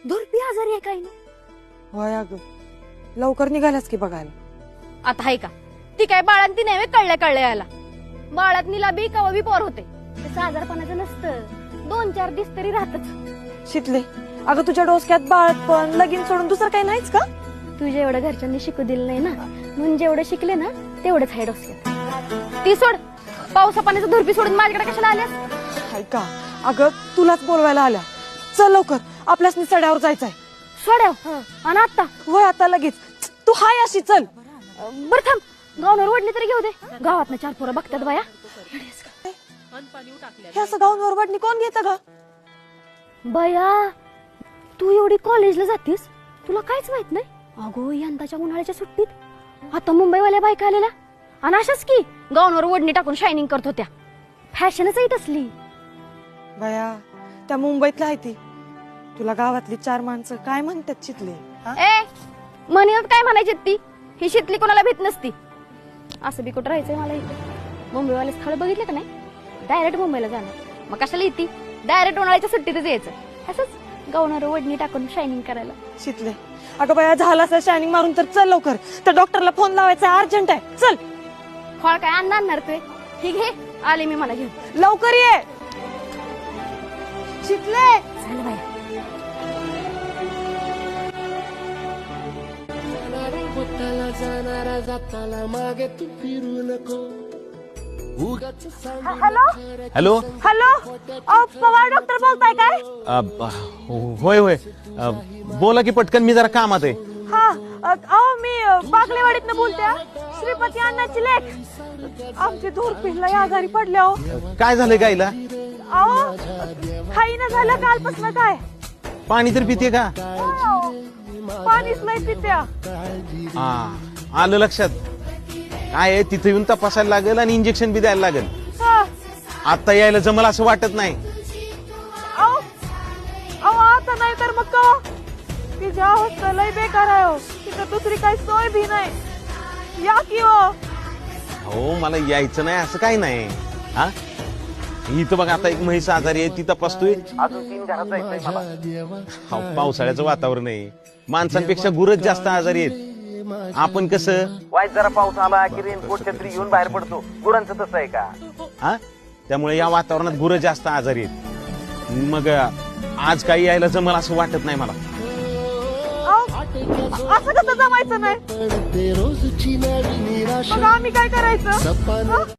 धुरपी आजारी आहे काही नाही. होय अगं, लवकर निघालास की बघायला. आता आहे का ती काय बाळांती ती नाही कळल्या यायला. बाळात निला बी कवा बी पोर होते. तसं आजारपणाचं नसतं, 2-4 दिवस तरी राहतच. शितले, अगं तुझ्या डोसक्यात बाळपण लगीन सोडून दुसरं काही नाहीच का? तुझ्या एवढं घरच्यांनी शिकू दिलं नाही ना, म्हणून जेवढं शिकले ना तेवढंच आहे डोसक्यात. ती सोड, पावसा पाण्याचं धुरपी सोडून माझ्याकडे कशाला आल्यास? ऐका, अगं तुलाच बोलवायला आल्या. चल लवकर, आपल्याच सड्यावर जायचंय. सोड्याव आणि आता होय आता लगेच. तू हाय अशी चल. बरं थांब, गाववर वडली तरी घेऊ दे. गावात 4 पोरं बघतात बाया. हे असं गाऊनवर वाटणी कोण घेतं ग? बया, तू एवढी कॉलेजला जातीस, तुला काहीच माहित नाही? अगो, यंदाच्या उन्हाळ्याच्या सुट्टीत आता मुंबईवाल्या बायका आलेल्या आणि अशाच की गाऊनवर ओढणी टाकून शायनिंग करत होत्या. फॅशनच आहे तसली. बया, त्या मुंबईतला आहे ती. तुला गावातली 4 माणसं काय म्हणतात शितले? ए, म्हणत काय म्हणायची ती? ही शितली कोणाला भीत नसती. असं बी कुठं राहायचंय मला इथे. मुंबईवाले स्थळ बघितलं का नाही, डायरेक्ट मुंबईला जाणार. मग कशाला येते? डायरेक्ट उन्हाळ्याच्या सुट्टीतच यायचं. असंच गाऊनवर ओढणी टाकून शायनिंग करायला. शितले, अगं बया झालं असं शायनिंग मारून तर चल लवकर. त्या डॉक्टरला फोन लावायचा, अर्जंट आहे. चल. फळ काय आणणार तू? ठीक आहे, आले मी मला घेऊन. लवकर ये शितले. झालं बाया. Hello hello. Hello, Pawar doctor बोलताय काय? होय होय, बोला की पटकन, मी जरा कामात आहे. हा, मी बागलेवाडीतनं बोलते. श्रीपती अण्णाची लेख. आमची धुरपीला आजारी पडल्या. हो, काय झालंय गाईला? अहो काही ना झालं कालपासून. काय पाणी तर पिते का? पाणीच नाही पित्या. हा, आलं लक्षात. काय आहे, तिथे येऊन तपासायला लागेल आणि इंजेक्शन बी द्यायला लागेल. आता यायला जमल असं वाटत नाही. आता नाही तर मग का? तिच्या अवस्था लय बेकार आहे. हो, तिथं दुसरी काही सोय भी नाही. या की हो, मला यायचं नाही असं काही नाही. हा, इथं बघा, आता एक म्हैस आजारी आहे, ती तपासतोय. अजून 3 घरात जायचंय मला. पावसाळ्याचं वातावरण आहे, माणसांपेक्षा गुरच जास्त आजारी आहेत. आपण कसं वाईट जरा पाऊस आला की रेनकोट छत्री घेऊन बाहेर पडतो. गुरांचं तसं आहे का? हा, त्यामुळे या वातावरणात गुरं जास्त आजारी आहेत. मग आज काही यायला जमल असं वाटत नाही मला. असं कसं जमायचं नाही? मग आम्ही काय करायचं?